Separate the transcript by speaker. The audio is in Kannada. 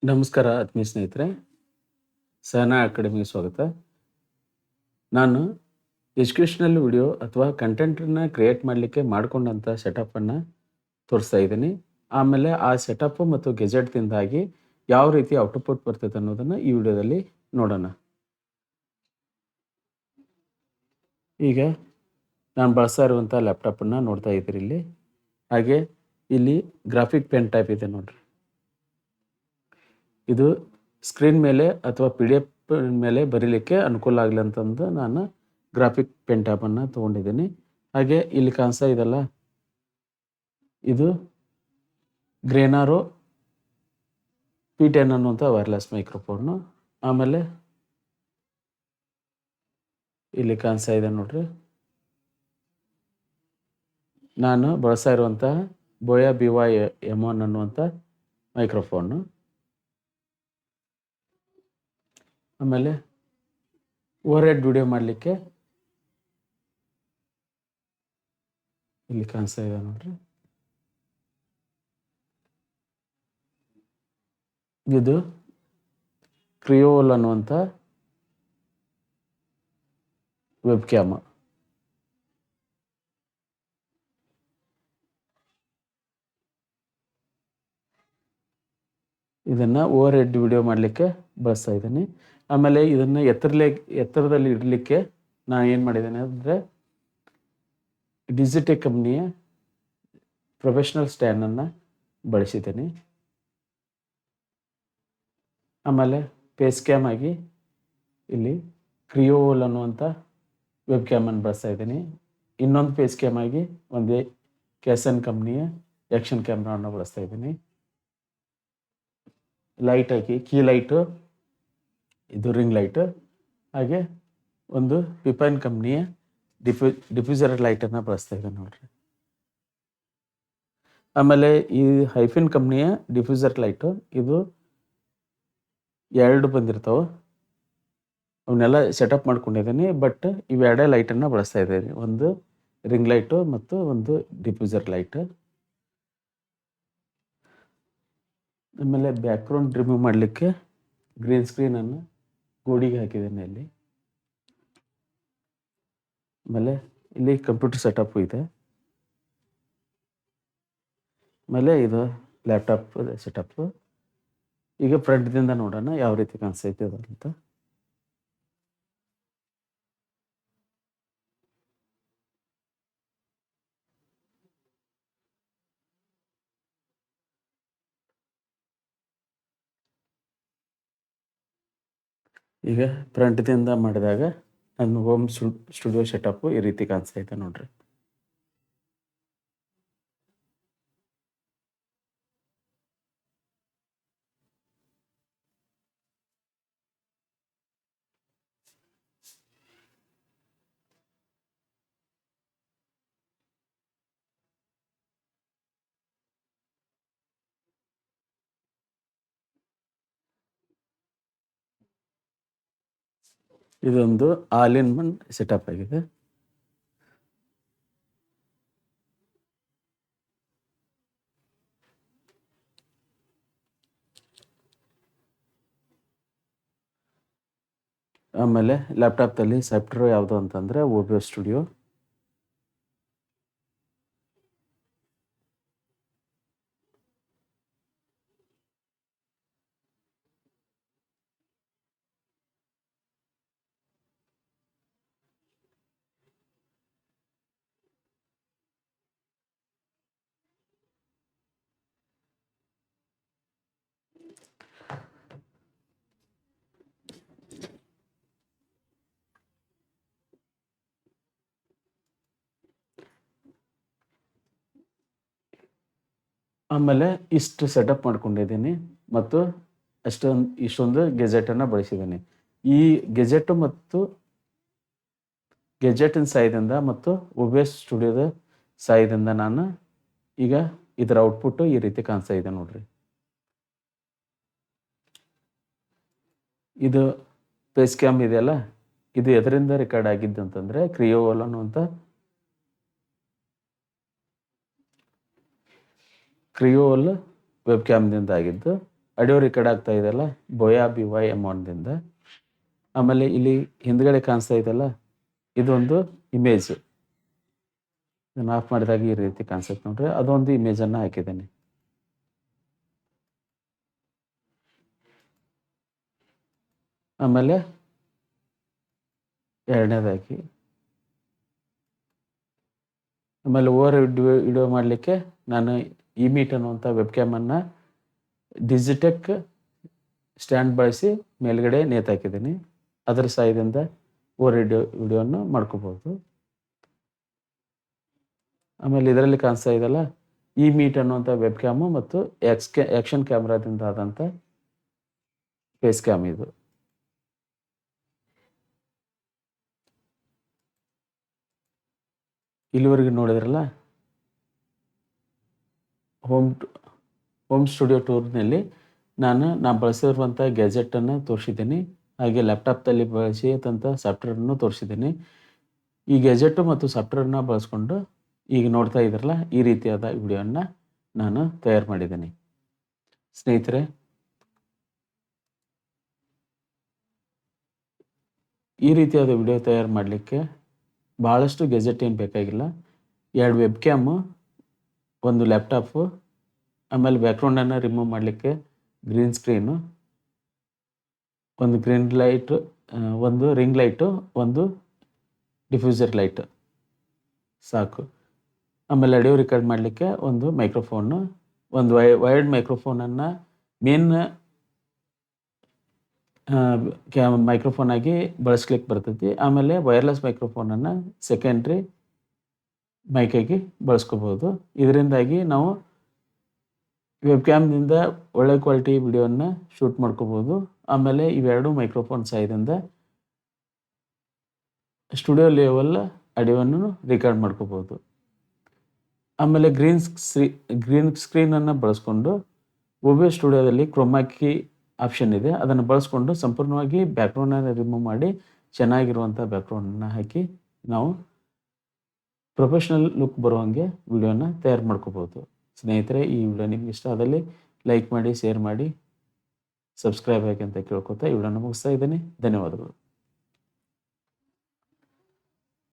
Speaker 1: ನಮಸ್ಕಾರ ಆತ್ಮೀಯ ಸ್ನೇಹಿತರೆ, ಸಹನಾ ಅಕಾಡೆಮಿಗೆ ಸ್ವಾಗತ. ನಾನು ಎಜುಕೇಷನಲ್ ವಿಡಿಯೋ ಅಥವಾ ಕಂಟೆಂಟನ್ನು ಕ್ರಿಯೇಟ್ ಮಾಡಲಿಕ್ಕೆ ಮಾಡಿಕೊಂಡಂಥ ಸೆಟಪ್ಪನ್ನು ತೋರಿಸ್ತಾ ಇದ್ದೀನಿ. ಆಮೇಲೆ ಆ ಸೆಟಪ್ ಮತ್ತು ಗೆಜೆಟ್ದಿಂದಾಗಿ ಯಾವ ರೀತಿ ಔಟ್ಪುಟ್ ಬರ್ತದೆ ಅನ್ನೋದನ್ನು ಈ ವಿಡಿಯೋದಲ್ಲಿ ನೋಡೋಣ. ಈಗ ನಾನು ಬಳಸ್ತಾ ಇರುವಂಥ ಲ್ಯಾಪ್ಟಾಪನ್ನು ನೋಡ್ತಾ ಇದ್ದೀರಿ ಇಲ್ಲಿ. ಹಾಗೆ ಇಲ್ಲಿ ಗ್ರಾಫಿಕ್ ಪೆನ್ ಟೈಪ್ ಇದೆ ನೋಡ್ರಿ. ಇದು ಸ್ಕ್ರೀನ್ ಮೇಲೆ ಅಥವಾ PDF ಮೇಲೆ ಬರೀಲಿಕ್ಕೆ ಅನುಕೂಲ ಆಗಲಿ ಅಂತಂದು ನಾನು ಗ್ರಾಫಿಕ್ ಪೆನ್ ಟ್ಯಾಬನ್ನು ತೊಗೊಂಡಿದ್ದೀನಿ. ಹಾಗೆ ಇಲ್ಲಿ ಕಾಣಿಸ್ತಾ ಇದೆಲ್ಲ, ಇದು ಗ್ರೇನಾರೋ P10 ಅನ್ನುವಂಥ ವೈರ್ಲೆಸ್ ಮೈಕ್ರೋಫೋನು. ಆಮೇಲೆ ಇಲ್ಲಿ ಕಾಣಿಸ್ತಾ ಇದೆ ನೋಡ್ರಿ, ನಾನು ಬಳಸ್ತಾ ಇರುವಂತಹ ಬೋಯಾ BY-M1 ಅನ್ನುವಂಥ ಮೈಕ್ರೋಫೋನು. ಆಮೇಲೆ ಓವರ್ ಹೆಡ್ ವಿಡಿಯೋ ಮಾಡಲಿಕ್ಕೆ ಇಲ್ಲಿ ಕಾಣಿಸ್ತಾ ಇದೆ ನೋಡ್ರಿ, ಇದು ಕ್ರಿಯೋಲ್ ಅನ್ನುವಂಥ ವೆಬ್ ಕ್ಯಾಮ್. ಇದನ್ನು ಓವರ್ ಹೆಡ್ ವಿಡಿಯೋ ಮಾಡಲಿಕ್ಕೆ ಬಳಸ್ತಾ ಇದ್ದೀನಿ. ಆಮೇಲೆ ಇದನ್ನು ಎತ್ತರದಲ್ಲಿ ಇಡಲಿಕ್ಕೆ ನಾನು ಏನು ಮಾಡಿದ್ದೇನೆ ಅಂದರೆ ಡಿಜಿಟೆಕ್ ಕಂಪ್ನಿಯ ಪ್ರೊಫೆಷ್ನಲ್ ಸ್ಟ್ಯಾಂಡನ್ನು ಬಳಸಿದ್ದೀನಿ. ಆಮೇಲೆ ಫೇಸ್ ಕ್ಯಾಮ್ ಆಗಿ ಇಲ್ಲಿ ಕ್ರಿಯೋಲ್ ಅನ್ನುವಂಥ ವೆಬ್ ಕ್ಯಾಮನ್ನು ಬಳಸ್ತಾ ಇದ್ದೀನಿ. ಇನ್ನೊಂದು ಫೇಸ್ ಕ್ಯಾಮ್ ಆಗಿ ಒಂದೇ ಕ್ಯಾಸನ್ ಕಂಪ್ನಿಯ ಆ್ಯಕ್ಷನ್ ಕ್ಯಾಮ್ರಾವನ್ನು ಬಳಸ್ತಾ ಇದ್ದೀನಿ. ಲೈಟ್ ಹಾಕಿ ಕೀ ಲೈಟು, ಇದು ರಿಂಗ್ ಲೈಟು, ಹಾಗೆ ಒಂದು ಪಿಪೈನ್ ಕಂಪ್ನಿಯ ಡಿಫ್ಯೂಸರ್ ಲೈಟನ್ನು ಬಳಸ್ತಾ ಇದ್ದೀನಿ ನೋಡ್ರಿ. ಆಮೇಲೆ ಈ ಹೈಫಿನ್ ಕಂಪ್ನಿಯ ಡಿಫ್ಯೂಸರ್ ಲೈಟು, ಇದು 2 ಬಂದಿರ್ತಾವೆ. ಅವನ್ನೆಲ್ಲ ಸೆಟಪ್ ಮಾಡ್ಕೊಂಡಿದ್ದೀನಿ. ಬಟ್ ಇವೆರಡೇ ಲೈಟನ್ನು ಬಳಸ್ತಾ ಇದ್ದೀನಿ, ಒಂದು ರಿಂಗ್ ಲೈಟು ಮತ್ತು ಒಂದು ಡಿಫ್ಯೂಸರ್ ಲೈಟು. ಆಮೇಲೆ ಬ್ಯಾಕ್ಗ್ರೌಂಡ್ ರಿಮೂವ್ ಮಾಡಲಿಕ್ಕೆ ಗ್ರೀನ್ ಸ್ಕ್ರೀನನ್ನು ಗೋಡೆಗೆ ಹಾಕಿದ್ದೇನೆ ಇಲ್ಲಿ. ಆಮೇಲೆ ಇಲ್ಲಿ ಕಂಪ್ಯೂಟರ್ ಸೆಟಪ್ಪು ಇದೆ. ಆಮೇಲೆ ಇದು ಲ್ಯಾಪ್ಟಾಪ್ ಸೆಟಪ್ಪು. ಈಗ ಫ್ರಂಟ್ದಿಂದ ನೋಡೋಣ ಯಾವ ರೀತಿ ಕಾಣಿಸ್ತೈತೆ ಅಂತ. ಈಗ ಫ್ರಂಟ್ದಿಂದ ಮಾಡಿದಾಗ ನನ್ನ ಹೋಮ್ ಸ್ಟುಡಿಯೋ ಸೆಟಪ್ಪು ಈ ರೀತಿ ಕಾಣಿಸ್ತೈತೆ ನೋಡ್ರಿ. ಇದೊಂದು ಆಲ್ ಇನ್ ಒನ್ ಸೆಟಪ್ ಆಗಿದೆ. ಆಮೇಲೆ ಲ್ಯಾಪ್ಟಾಪ್ದಲ್ಲಿ ಸಾಫ್ಟ್ವೇರ್ ಯಾವುದು ಅಂತಂದರೆ OBS ಸ್ಟುಡಿಯೋ. ಆಮೇಲೆ ಇಷ್ಟು ಸೆಟಪ್ ಮಾಡ್ಕೊಂಡಿದ್ದೀನಿ ಮತ್ತು ಇಷ್ಟೊಂದು ಗೆಜೆಟನ್ನು ಬಳಸಿದ್ದೀನಿ. ಈ ಗೆಜೆಟ್ ಮತ್ತು ಗೆಜೆಟಿನ ಸಹಾಯದಿಂದ ಮತ್ತು OBS ಸ್ಟುಡಿಯೋದ ಸಹಾಯದಿಂದ ನಾನು ಈಗ ಇದರ ಔಟ್ಪುಟ್ಟು ಈ ರೀತಿ ಕಾಣಿಸ್ತಾ ಇದೆ ನೋಡ್ರಿ. ಇದು ಫೇಸ್ ಕ್ಯಾಮ್ ಇದೆಯಲ್ಲ, ಇದು ಎದರಿಂದ ರೆಕಾರ್ಡ್ ಆಗಿದ್ದು ಅಂತಂದರೆ ಕ್ರಿಯೋವಲ್ ಅನ್ನುವಂಥ ಕ್ರಿಯೋವಲ್ ವೆಬ್ ಕ್ಯಾಮ್ದಿಂದ ಆಗಿದ್ದು. ಆಡಿಯೋ ರೆಕಾರ್ಡ್ ಆಗ್ತಾ ಇದೆಯಲ್ಲ ಬೋಯಾ BY ಅಮೌಂಟ್ದಿಂದ. ಆಮೇಲೆ ಇಲ್ಲಿ ಹಿಂದ್ಗಡೆ ಕಾಣಿಸ್ತಾ ಇದೆಯಲ್ಲ ಇದೊಂದು ಇಮೇಜ್. ಇದನ್ನು ಆಫ್ ಮಾಡಿದಾಗ ಈ ರೀತಿ ಕಾಣಿಸುತ್ತೆ ನೋಡ್ರಿ, ಅದೊಂದು ಇಮೇಜನ್ನು ಹಾಕಿದ್ದೇನೆ. ಆಮೇಲೆ ಎರಡನೇದಾಗಿ ಆಮೇಲೆ ಓವರ್ ವಿಡಿಯೋ ಮಾಡಲಿಕ್ಕೆ ನಾನು ಇಮೀಟ್ ಅನ್ನುವಂಥ ವೆಬ್ ಕ್ಯಾಮನ್ನು ಡಿಜಿಟೆಕ್ ಸ್ಟ್ಯಾಂಡ್ ಬಳಸಿ ಮೇಲ್ಗಡೆ ನೇತಾಕಿದ್ದೀನಿ. ಅದರ ಸಹಾಯದಿಂದ ಓವರ್ ವಿಡಿಯೋವನ್ನು ಮಾಡ್ಕೋಬೋದು. ಆಮೇಲೆ ಇದರಲ್ಲಿ ಕಾಣಿಸ್ತಾ ಇದೆಯಲ್ಲ ಇಮೀಟ್ ಅನ್ನುವಂಥ ವೆಬ್ ಕ್ಯಾಮು ಮತ್ತು ಆ್ಯಕ್ಷನ್ ಕ್ಯಾಮ್ರಾದಿಂದ ಆದಂಥ ಫೇಸ್ ಕ್ಯಾಮ್ ಇದು. ಇಲ್ಲಿವರೆಗೆ ನೋಡಿದ್ರಲ್ಲ ಹೋಮ್ ಸ್ಟುಡಿಯೋ ಟೂರ್ನಲ್ಲಿ ನಾನು ಬಳಸಿರುವಂಥ ಗ್ಯಾಜೆಟನ್ನು ತೋರಿಸಿದ್ದೀನಿ. ಹಾಗೆ ಲ್ಯಾಪ್ಟಾಪ್ದಲ್ಲಿ ಬಳಸಿದಂಥ ಸಾಫ್ಟ್ವೇರನ್ನು ತೋರಿಸಿದ್ದೀನಿ. ಈ ಗ್ಯಾಜೆಟ್ಟು ಮತ್ತು ಸಾಫ್ಟ್ವೇರ್ನ ಬಳಸ್ಕೊಂಡು ಈಗ ನೋಡ್ತಾ ಇದ್ರಲ್ಲ ಈ ರೀತಿಯಾದ ವಿಡಿಯೋವನ್ನು ನಾನು ತಯಾರು ಮಾಡಿದ್ದೀನಿ. ಸ್ನೇಹಿತರೆ, ಈ ರೀತಿಯಾದ ವಿಡಿಯೋ ತಯಾರು ಮಾಡಲಿಕ್ಕೆ ಭಾಳಷ್ಟು ಗ್ಯಾಜೆಟ್ ಏನು ಬೇಕಾಗಿಲ್ಲ. 2 ವೆಬ್ ಕ್ಯಾಮು, ಒಂದು ಲ್ಯಾಪ್ಟಾಪು, ಆಮೇಲೆ ಬ್ಯಾಕ್ಗ್ರೌಂಡನ್ನು ರಿಮೂವ್ ಮಾಡಲಿಕ್ಕೆ ಗ್ರೀನ್ ಸ್ಕ್ರೀನು, ಒಂದು ಗ್ರೀನ್ ಲೈಟು, ಒಂದು ರಿಂಗ್ ಲೈಟು, ಒಂದು ಡಿಫ್ಯೂಸರ್ ಲೈಟ್ ಸಾಕು. ಆಮೇಲೆ ಆಡಿಯೋ ರೆಕಾರ್ಡ್ ಮಾಡಲಿಕ್ಕೆ ಒಂದು ಮೈಕ್ರೋಫೋನು, ಒಂದು ವೈರ್ಡ್ ಮೈಕ್ರೋಫೋನನ್ನು ಮೇನ್ ಮೈಕ್ರೋಫೋನ್ ಆಗಿ ಬಳಸ್ಲಿಕ್ಕೆ ಬರ್ತೈತಿ. ಆಮೇಲೆ ವೈರ್ಲೆಸ್ ಮೈಕ್ರೋಫೋನನ್ನು ಸೆಕೆಂಡ್ರಿ ಮೈಕಾಗಿ ಬಳಸ್ಕೋಬೋದು. ಇದರಿಂದಾಗಿ ನಾವು ವೆಬ್ ಕ್ಯಾಮ್ನಿಂದ ಒಳ್ಳೆ ಕ್ವಾಲಿಟಿ ವಿಡಿಯೋನ ಶೂಟ್ ಮಾಡ್ಕೋಬೋದು. ಆಮೇಲೆ ಇವೆರಡು ಮೈಕ್ರೋಫೋನ್ ಸಹಾಯದಿಂದ ಸ್ಟುಡಿಯೋ ಲೆವೆಲ್ ಆಡಿಯೋವನ್ನು ರೆಕಾರ್ಡ್ ಮಾಡ್ಕೋಬೋದು. ಆಮೇಲೆ ಗ್ರೀನ್ ಸ್ಕ್ರೀನನ್ನು ಬಳಸ್ಕೊಂಡು OBS ಸ್ಟುಡಿಯೋದಲ್ಲಿ ಕ್ರೋಮಾಕಿ ಆಪ್ಷನ್ ಇದೆ, ಅದನ್ನು ಬಳಸ್ಕೊಂಡು ಸಂಪೂರ್ಣವಾಗಿ ಬ್ಯಾಕ್ಗ್ರೌಂಡನ್ನು ರಿಮೂವ್ ಮಾಡಿ ಚೆನ್ನಾಗಿರುವಂಥ ಬ್ಯಾಕ್ಗ್ರೌಂಡನ್ನು ಹಾಕಿ ನಾವು ಪ್ರೊಫೆಷ್ನಲ್ ಲುಕ್ ಬರುವಂಗೆ ವಿಡಿಯೋನ ತಯಾರು ಮಾಡ್ಕೋಬೋದು. ಸ್ನೇಹಿತರೆ, ಈ ವಿಡಿಯೋ ನಿಮ್ಗೆ ಇಷ್ಟ ಆದಲ್ಲಿ ಲೈಕ್ ಮಾಡಿ, ಶೇರ್ ಮಾಡಿ, ಸಬ್ಸ್ಕ್ರೈಬ್ ಆಗಿ ಅಂತ ಕೇಳ್ಕೊತಾ ಈ ವಿಡಿಯೋನ ಮುಗಿಸ್ತಾ ಇದ್ದೀನಿ. ಧನ್ಯವಾದಗಳು.